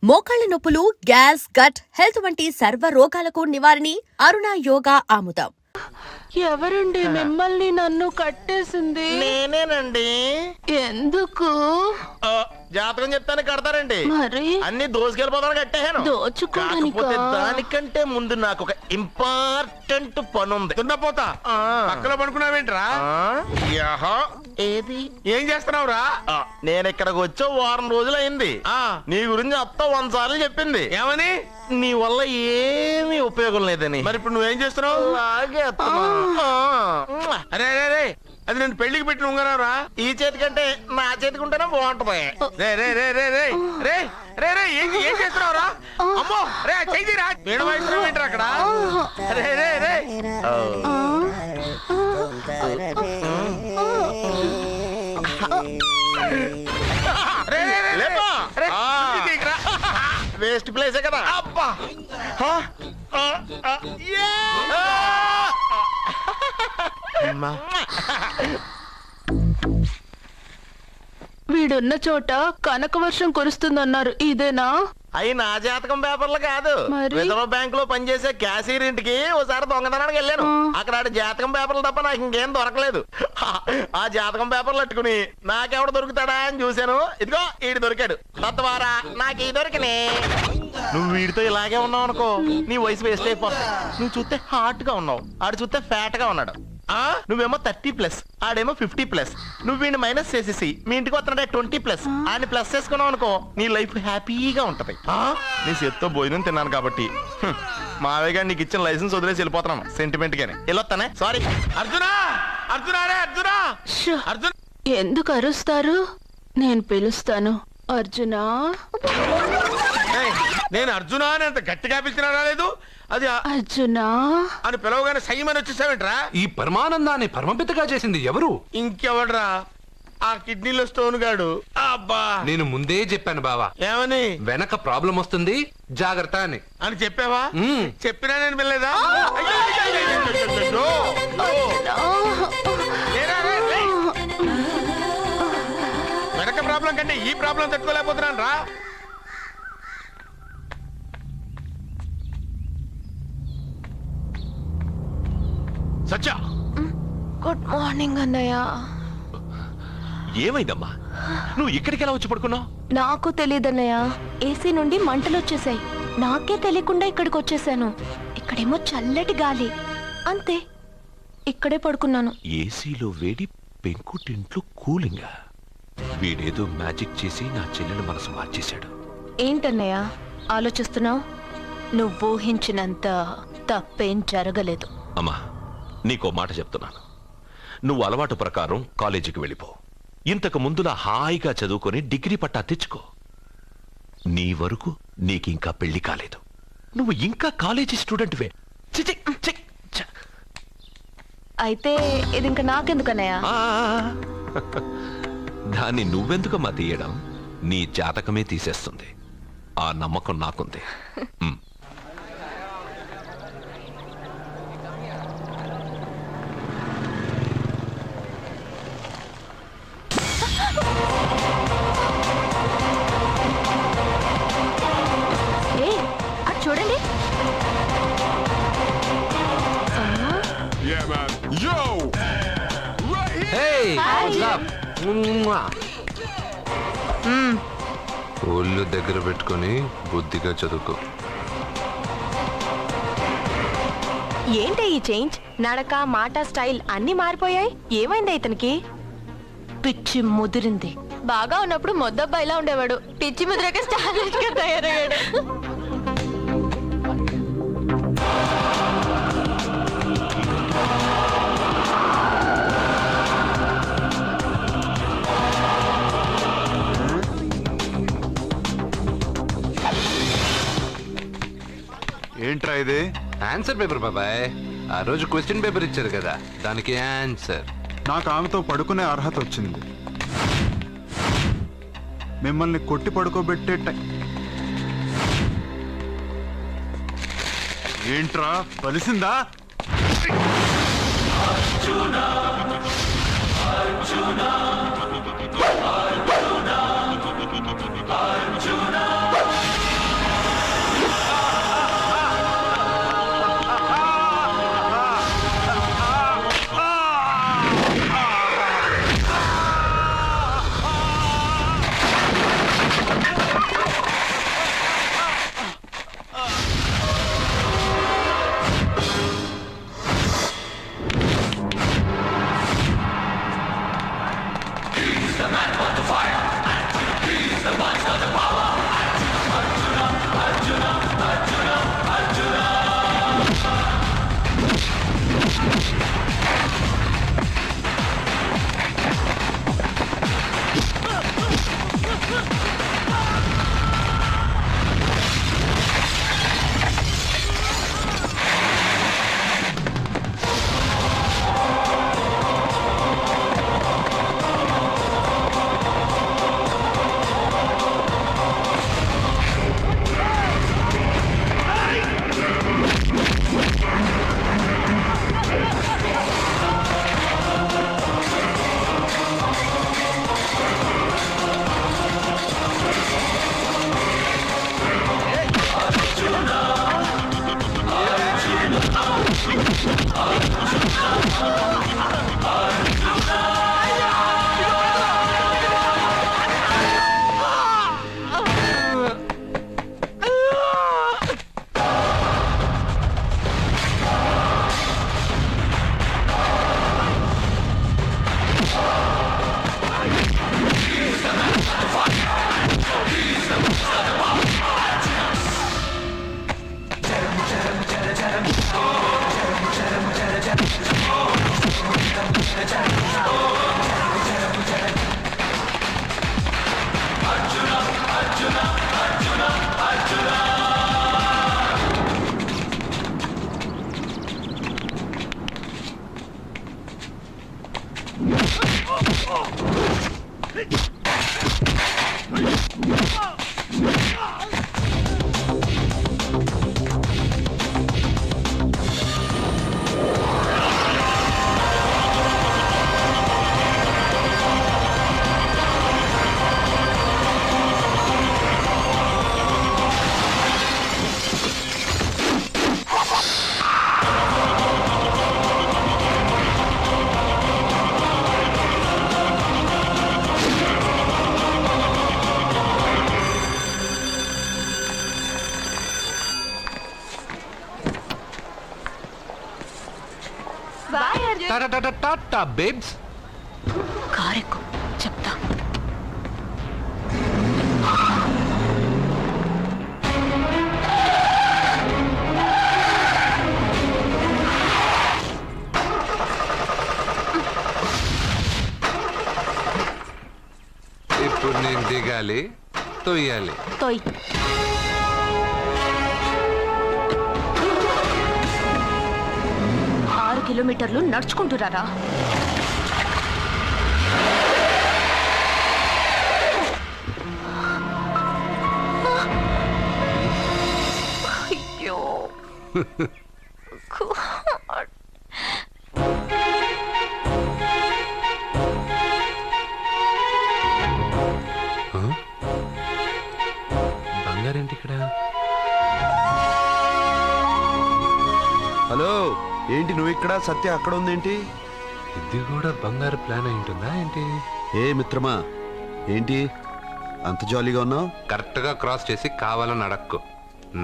మోకాళ్ల నొప్పులు, gas, gut health వంటి సర్వ రోగాలకు నివారణి అరుణ యోగా ఆముదం. ఎవరండి మిమ్మల్ని నన్ను కట్టేసింది? నేనేనండి. ఎందుకు? జాతకం చెప్తాను కడతారండి. మరి అన్ని దోసుకెళ్ళిపోతాను కట్టేహాను. దోచుకోవడానికా? దానికంటే ముందు నాకు ఒక ఇంపార్టెంట్ పని ఉంది. దున్నపోతా పక్కలో పడుకున్నావేంట్రా? ఏది ఏం చేస్తున్నావురా? నేను ఇక్కడికి వచ్చే వారం రోజులు అయింది. నీ గురించి అత్త 100 సార్లు చెప్పింది. ఏమని? నీ వల్ల ఏమీ ఉపయోగం లేదని. మరి ఇప్పుడు నువ్వేం చేస్తున్నావు? అలాగే అరే అరే అరే, అది నేను పెళ్లికి పెట్టిన ఉంగరారా? ఈ చేతి కంటే నా చేతికి ఉంటేనే బాగుంటది. రే రే రే రే రే రే రే రే ఏం చేస్తున్నావురా? అమ్మో రే చెయ్యిరా. వీణ వాయిస్తున్నావు ఏంట్రా అక్కడ? రే రే రే వేస్ట్ ప్లేసే కదా. అబ్బా వీడున్న చోట కనక వర్షం కురుస్తుందన్నారు, ఇదేనా? అయి నా జాతకం పేపర్లు కాదు. మరి? రిజర్వ్ బ్యాంక్ లో పనిచేసే క్యాషియర్ ఇంటికి ఓసారి దొంగతనానికి వెళ్ళాను. అక్కడ ఆడి జాతకం పేపర్లు తప్ప నాకు ఇంకేం దొరకలేదు. ఆ జాతకం పేపర్లు పట్టుకుని నాకెవడ దొరుకుతాడా అని చూశాను. ఇదిగో ఈడు దొరికాడు. తద్వారా నాకు ఈ దొరికినే. నువ్వు వీడితో ఇలాగే ఉన్నావు అనుకో, నీ వయసు వేస్ట్ అయిపోతుంది. నువ్వు చూస్తే హాట్ గా ఉన్నావు, ఆడు చూస్తే ఫ్యాట్ గా ఉన్నాడు. నువ్వేమో 30+, ఆడేమో 50+. నువ్వు వీడిని మైనస్ చేసేసి మీ ఇంటికి వస్తున్నాడే 20+, ఆయన ప్లస్ చేసుకున్నావు అనుకో, నీ లైఫ్ హ్యాపీగా ఉంటది. నీ చేత్తో భోజనం తిన్నాను కాబట్టి మావయ్య గారు నీకు ఇచ్చిన లైసెన్స్ వదిలేసి వెళ్ళిపోతున్నాను సెంటిమెంట్ గానే. వెళ్ళొస్తానే. సారీ. అర్జునా అర్జునా రే అర్జునా అర్జున్. ఎందుకు అరుస్తారు? నేను పిలుస్తాను. అర్జునా. నేను అర్జునా అని అంత గట్టిగా పిలిచినా రాలేదు. అది అర్జునా అని పిలవగానే సైమని వచ్చేసావేంట్రా? ఈ పరమానందాన్ని పరమపితగా చేసింది ఎవరు? ఇంకెవడ్రా? ఆ కిడ్నీలో స్టోన్ గాడు. అబ్బా, నేను ముందే చెప్పాను బావా, ఏమని? వెనక ప్రాబ్లం వస్తుంది, జాగ్రత్త అని. అని చెప్పావా? చెప్పినా నేను వెళ్ళలేదా? వెనక ప్రాబ్లం కంటే ఈ ప్రాబ్లం తట్టుకోలేకపోతున్నాను రా. సత్య, గుడ్ మార్నింగ్ అన్నయ్య. ఏమైందమ్మా? నువ్వు ఇక్కడికి ఎలా వచ్చి పడుకున్నావు? నాకు తెలియదన్నయ్య, ఏసీ నుండి మంటలు వచ్చేసాయి. నాకే తెలియకుండా ఇక్కడికి వచ్చేసాను. ఇక్కడేమో చల్లటి గాలి, అంతే. ఇక్కడే పడుకున్నాను. ఏసీలో వేడి, పెంకుటింట్లో కూలింగా. వీడేదో మ్యాజిక్ చేసి నా చెల్లెల మనసు మార్చేశాడు. ఏంటన్నయ్య ఆలోచిస్తున్నావు? నువ్వు ఊహించినంత తప్పేం జరగలేదు. అమ్మా, నీకో మాట చెప్తున్నాను. నువ్వు అలవాటు ప్రకారం కాలేజీకి వెళ్ళిపో. ఇంతకు ముందులా హాయిగా చదువుకొని డిగ్రీ పట్టా తెచ్చుకో. నీ వరకు నీకింకా పెళ్లి కాలేదు. నువ్వు ఇంకా కాలేజీ స్టూడెంట్వే. అయితే ఇది ఇంకా నాకెందుకన్నయ్య? దాన్ని నువ్వెందుకమ్మా తీయడం? నీ జాతకమే తీసేస్తుంది. ఆ నమ్మకం నాకుంది. చూడండి. ఒళ్ళు దగ్గర పెట్టుకొని బుద్ధిగా చదువుకో. ఏంటి ఈ చేంజ్? నడక, మాట, స్టైల్ అన్ని మారిపోయాయి. ఏమైంది ఇతనికి? పిచ్చి ముదిరింది. బాగా ఉన్నప్పుడు మొద్దబ్బాయిలా ఉండేవాడు. పిచ్చి ముదిరాక స్టైలిష్ గా తయారయ్యాడు. ఏంట్రా ఇది? ఆన్సర్ పేపర్ బాబాయ్. ఆ రోజు క్వశ్చన్ పేపర్ ఇచ్చారు కదా, దానికి ఆన్సర్. నాకు ఆమెతో పడుకునే అర్హత వచ్చింది. మిమ్మల్ని కొట్టి పడుకోబెట్టే ఏంట్రా కలిసిందా? టాటా బేబ్స్. కారెక్కు చెప్తా. ఇప్పుడు నేను దిగాలి, తొయ్యాలి. తోయ్. 6 కిలోమీటర్లు నడుచుకుంటురారా? అయ్యో బంగారేంటి ఇక్కడ? హలో, ఏంటి నువ్వు ఇక్కడ, సత్య అక్కడ ఉందేంటి? ఇది కూడా బంగారు ప్లాన్ అయి ఉంటుందా ఏంటి? ఏ మిత్రమా, ఏంటి అంత జాలీగా ఉన్నావు? కరెక్ట్ గా క్రాస్ చేసి కావాలని అడక్కు.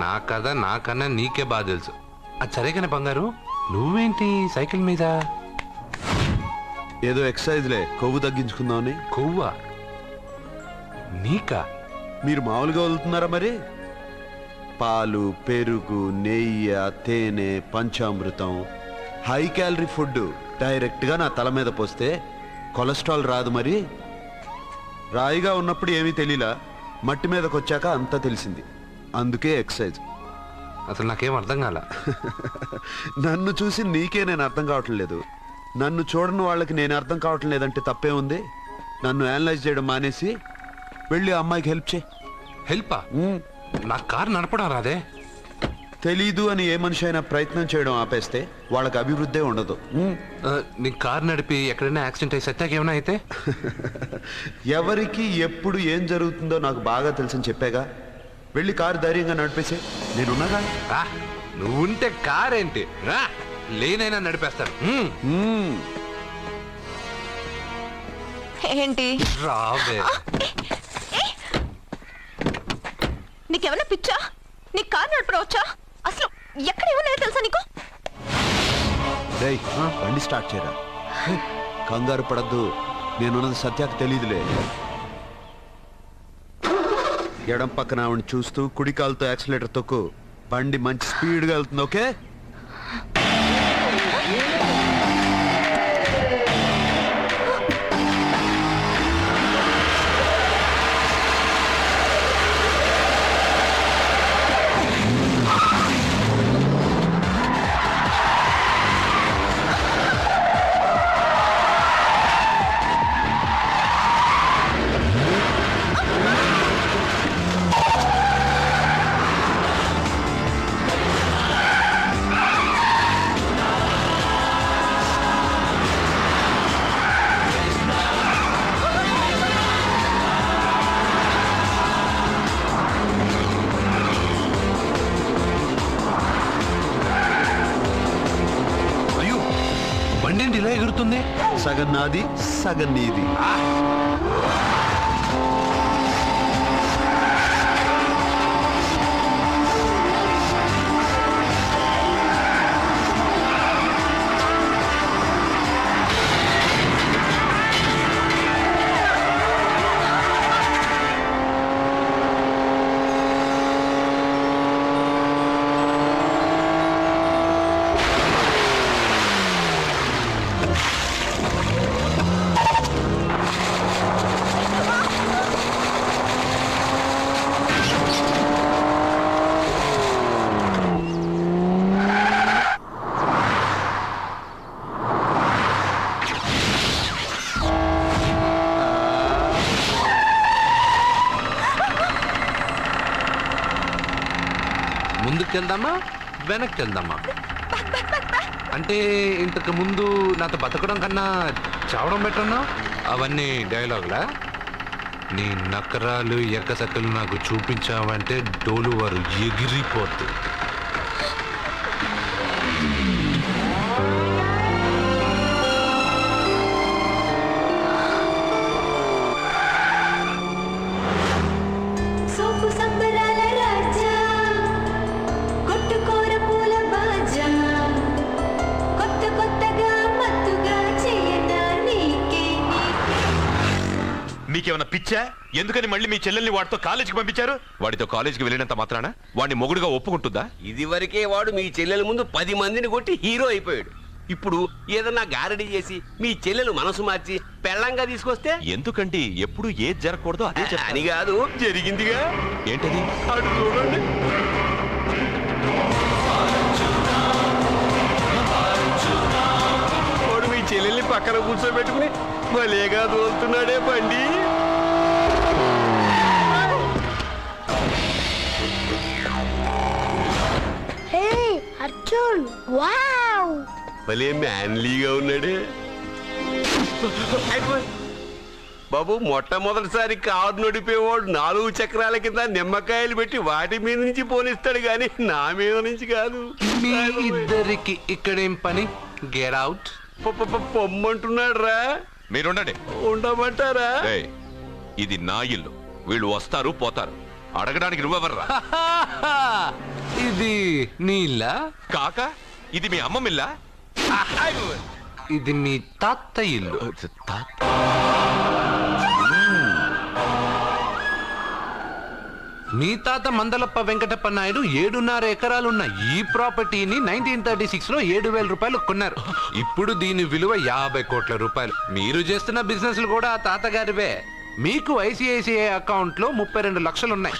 నా కథ నాకన్నా నీకే బాగా తెలుసు. అది సరే కానీ బంగారు, నువ్వేంటి సైకిల్ మీద? ఏదో ఎక్సర్సైజ్లే, కొవ్వు తగ్గించుకుందామని. కొవ్వా? నీకా? మీరు మామూలుగా వదులుతున్నారా మరి? పాలు, పెరుగు, నెయ్యి, తేనె, పంచామృతం, హై క్యాలరీ ఫుడ్ డైరెక్ట్గా నా తల మీద పోస్తే కొలెస్ట్రాల్ రాదు మరి. రాయిగా ఉన్నప్పుడు ఏమీ తెలియలా, మట్టి మీదకి వచ్చాక అంతా తెలిసింది. అందుకే ఎక్సర్సైజ్. అసలు నాకేం అర్థం కాల. నన్ను చూసి నీకే నేను అర్థం కావట్లేదు, నన్ను చూడని వాళ్ళకి నేను అర్థం కావటం లేదంటే తప్పే ఉంది. నన్ను అనలైజ్ చేయడం మానేసి వెళ్ళి ఆ అమ్మాయికి హెల్ప్ చేయి. హెల్పా? నా కారు నడపడం రాదే. తెలీదు అని ఏ మనిషి అయినా ప్రయత్నం చేయడం ఆపేస్తే వాళ్ళకి అభివృద్ధే ఉండదు. నీ కారు నడిపి ఎక్కడైనా యాక్సిడెంట్ అయి సత్యాకి ఏమైనా అయితే? ఎవరికి ఎప్పుడు ఏం జరుగుతుందో నాకు బాగా తెలుసని చెప్పాగా. వెళ్ళి కారు ధైర్యంగా నడిపేసే, నేనున్నాగా. రా, నువ్వుంటే కారేంటి, రా, లేనైనా నడిపేస్తాను. ఏంటి? రావే. నీకేమన్నా పిచ్చా? నీకు కారు నడపడం వచ్చా? అసలు ఎక్కడ ఏమన్నా తెలుసా నీకు? రేయ్, బండి స్టార్ట్ చేయరా. కంగారు పడద్దు, నేనున్నది సత్యాకు తెలీదులే. ఎడం పక్కన ఆవిడ చూస్తూ కుడి కాలుతో యాక్సిలేటర్ తొక్కు. బండి మంచి స్పీడ్గా వెళ్తుంది. ఓకే? బండి ఇలా ఎగురుతుంది. సగం నాది, సగం నీది. ముందుకెళ్దామా వెనక్కి వెళ్దామా? అంటే ఇంతకు ముందు నాతో బతకడం కన్నా చావడం బెటర్నా? అవన్నీ డైలాగులా? నీ నకరాలు ఎక్కసక్కలు నాకు చూపించావంటే డోలు వారు ఎగిరిపోతు. కొత్త కొత్తగా మత్తు మీకేమైనా పిచ్చా? ఎందుకని మళ్ళీ మీ చెల్లెల్ని వాడితో కాలేజీకి పంపించారు? వాడితో కాలేజీకి వెళ్ళినంత మాత్రాన వాడిని మొగుడుగా ఒప్పుకుంటుందా? ఇదివరకే వాడు మీ చెల్లెల ముందు 10 మందిని కొట్టి హీరో అయిపోయాడు. ఇప్పుడు ఏదన్నా గారడీ చేసి మీ చెల్లెలు మనసు మార్చి పెళ్ళంగా తీసుకొస్తే ఎందుకండి ఎప్పుడు ఏది జరగకూడదో అదే అని కాదు, జరిగిందిగా. ఏంటది? అటు చూడండి. వాడు మీ చెల్లెల్ని పక్కన కూర్చోబెట్టుకుని భలేగా దోలుతున్నాడే బండి. అర్జున్ వావ్ భలే మ్యాన్లీగా ఉన్నాడే. బాబు, మొట్టమొదటిసారి కారు నడిపేవాడు 4 చక్రాల కింద నిమ్మకాయలు పెట్టి వాటి మీద నుంచి పోనిస్తాడు గాని నా మీద నుంచి కాదు. మీ ఇద్దరికి ఇక్కడేం పని? Get out. పొమ్మంటున్నాడు రా. మీరుండండి. ఉండమంటారా? ఏయ్, ఇది నా ఇల్లు. వీళ్ళు వస్తారు పోతారు. అడగడానికి నువ్వెవర్రా? ఇది నీళ్ళ? కాక ఇది మీ అమ్మమిల్లా? ఇది మీ తాత ఇల్లు. మీ తాత మందలప్ప వెంకటప్ప నాయుడు 7.5 ఎకరాలున్న ఈ ప్రాపర్టీని 1936 లో 7,000 రూపాయలు కొన్నారు. ఇప్పుడు దీని విలువ 50 కోట్ల రూపాయలు. మీరు చేస్తున్న బిజినెస్లు కూడా ఆ తాతగారివే. మీకు ఐసిఐసిఐ అకౌంట్ లో 32 లక్షలు ఉన్నాయి.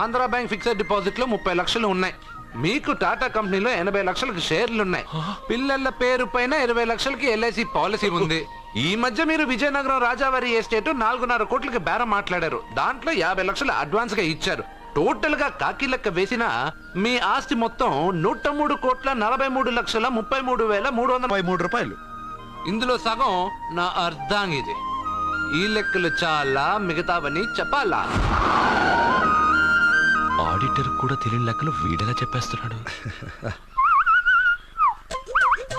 ఆంధ్ర బ్యాంక్ ఫిక్స్డ్ డిపాజిట్ లో 30 లక్షలు ఉన్నాయి. మీకు టాటా కంపెనీలో 80 లక్షలకు షేర్లు ఉన్నాయి. పిల్లల పేరు పైన 20 లక్షలకి ఎల్ఐసి పాలసీ ఉంది. ఈ మధ్య మీరు విజయనగరం రాజావారి ఎస్టేట్ 4.5 కోట్లకి బేరం మాట్లాడారు. దాంట్లో 50 లక్షలు అడ్వాన్స్ గా ఇచ్చారు. టోటల్ గా కాకి లెక్క వేసిన మీ ఆస్తి మొత్తం 103,43,33,333 రూపాయలు. ఇందులో సగం నా అర్ధాంగిది. ఈ లెక్కలు చాలా, మిగతావని చెప్పాలా? ఆడిటర్ కూడా తెలియని లెక్కలు వీడెలా చెప్పేస్తున్నాడు?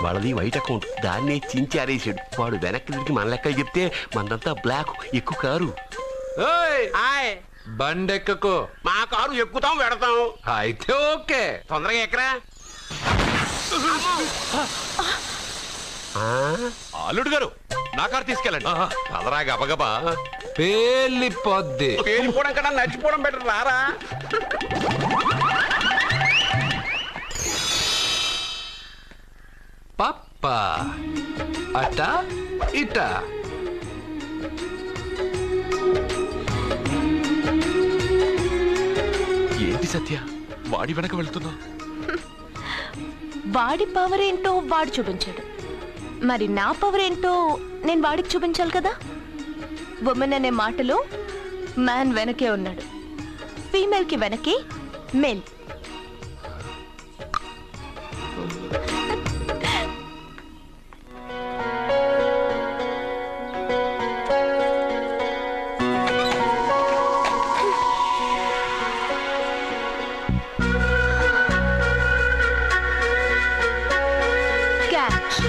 వాళ్ళది వైట్ అకౌంట్, దాన్నే చించి ఆరేసాడు. వాడు వెనక్కి తిరిగి మన లెక్కలు చెప్తే మనదంతా బ్లాక్, ఎక్కువ కారు. ఏయ్! బండెక్కకు. మా కారు ఎక్కుతాం పెడతాం. అయితే ఓకే. తొందరగా ఎక్కరా. అల్లుడు గారు, నా కారు తీసుకెళ్ళండి. పదరా గబగబా. పేలిపోద్ది. పేలిపోవడం కన్నా నచ్చిపోవడం బెటర్ రారా. పప్ప అట ఇట. ఏంటి సత్య, వాడి వెనక వెళ్తున్నా? వాడి పవర్ ఏంటో వాడు చూపించాడు. మరి నా పవర్ ఏంటో నేను వాడికి చూపించాలి కదా. ఉమెన్ అనే మాటలో మ్యాన్ వెనకే ఉన్నాడు, ఫీమేల్ కి వెనకే మేల్. క్యాచ్.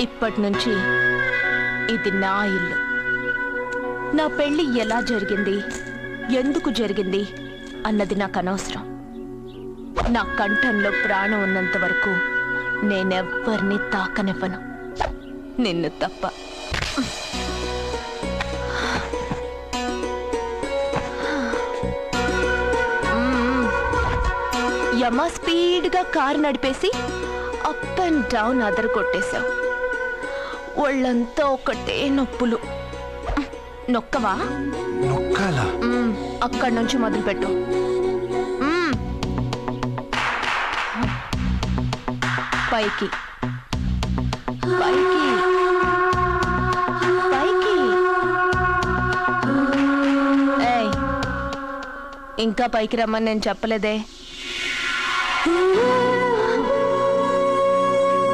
ఇప్పటి నుంచి ఇది నా ఇల్లు. నా పెళ్లి ఎలా జరిగింది, ఎందుకు జరిగింది అన్నది నాకు అనవసరం. నా కంఠంలో ప్రాణం ఉన్నంత వరకు నేనెవ్వరిని తాకనివ్వను, నిన్ను తప్ప. యమ స్పీడ్గా కారు నడిపేసి అప్ అండ్ డౌన్ అదర కొట్టేశావు. ఒళ్ళంతా ఒకటే నొప్పులు. నొక్కవా? నొక్కాలా? అక్కడి నుంచి మొదలుపెట్టు. మ్మ్. పైకి పైకి పైకి. ఏయ్, ఇంకా పైకి రమ్మని నేను చెప్పలేదే.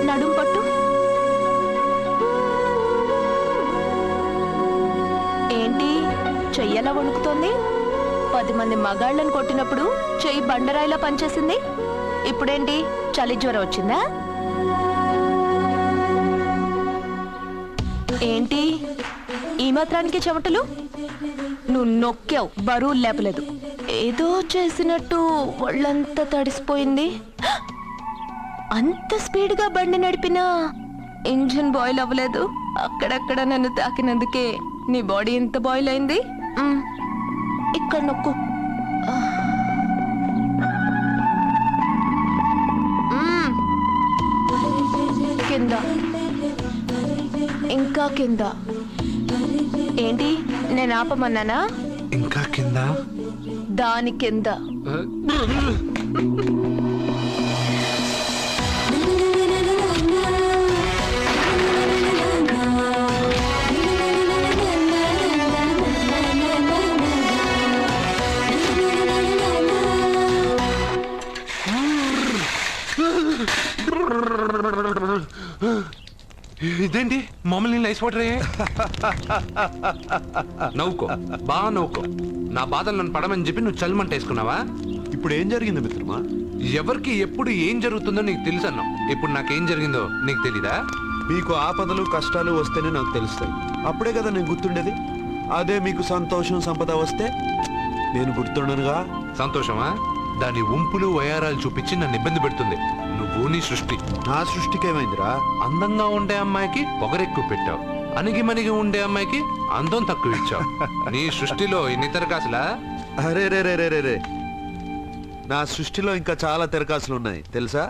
నడుం పట్టు. ఏంటి చెయ్యలా వణుకుతోంది? 10 మంది మగాళ్ళని కొట్టినప్పుడు చెయ్యి బండరాయిలా పనిచేసింది. ఇప్పుడేంటి చలి జ్వరం వచ్చిందా? ఏంటి ఈ మాత్రానికి చెమటలు? నువ్వు నొక్కావు, బరువు లేపలేదు. ఏదో చేసినట్టు ఒళ్ళంతా తడిసిపోయింది. అంత స్పీడ్గా బండి నడిపినా ఇంజిన్ బాయిల్ అవ్వలేదు. అక్కడక్కడ నన్ను తాకినందుకే నీ బాడీ ఎంత బాయిల్ అయింది. ఇక్కడ నొక్కు. కింద, ఇంకా కింద. ఏంటి నేను ఆపమన్నానా? ఇంకా కింద? దాని కింద. ఇదేంటి మమ్మల్ని ఐస్ వాటర్ నవ్వుకో, బాగా నవ్వుకో. నా బాధలు నన్ను పడమని చెప్పి నువ్వు చల్మంట వేసుకున్నావా? ఇప్పుడు ఏం జరిగింది మిత్రమా? ఎవరికి ఎప్పుడు ఏం జరుగుతుందో నీకు తెలుసు అన్నావు. ఇప్పుడు నాకేం జరిగిందో నీకు తెలీదా? మీకు ఆపదలు కష్టాలు వస్తేనే నాకు తెలుస్తాయి. అప్పుడే కదా నేను గుర్తుండేది. అదే మీకు సంతోషం సంపద వస్తే నేను గుర్తుండనుగా. సంతోషమా? దాని ఉంపులు వయారాలు చూపించి నన్ను ఇబ్బంది పెడుతుంది. నువ్వు నీ సృష్టి. నా సృష్టికేమైందిరా? అందంగా ఉండే అమ్మాయికి పొగరెక్కువ పెట్టావు, అణిగి మణిగి ఉండే అమ్మాయికి అందం తక్కువ ఇచ్చావు. నీ సృష్టిలో ఇన్ని తెరకాసులా? అరే రే రే రే రే, నా సృష్టిలో ఇంకా చాలా తెరకాసులు ఉన్నాయి తెలుసా?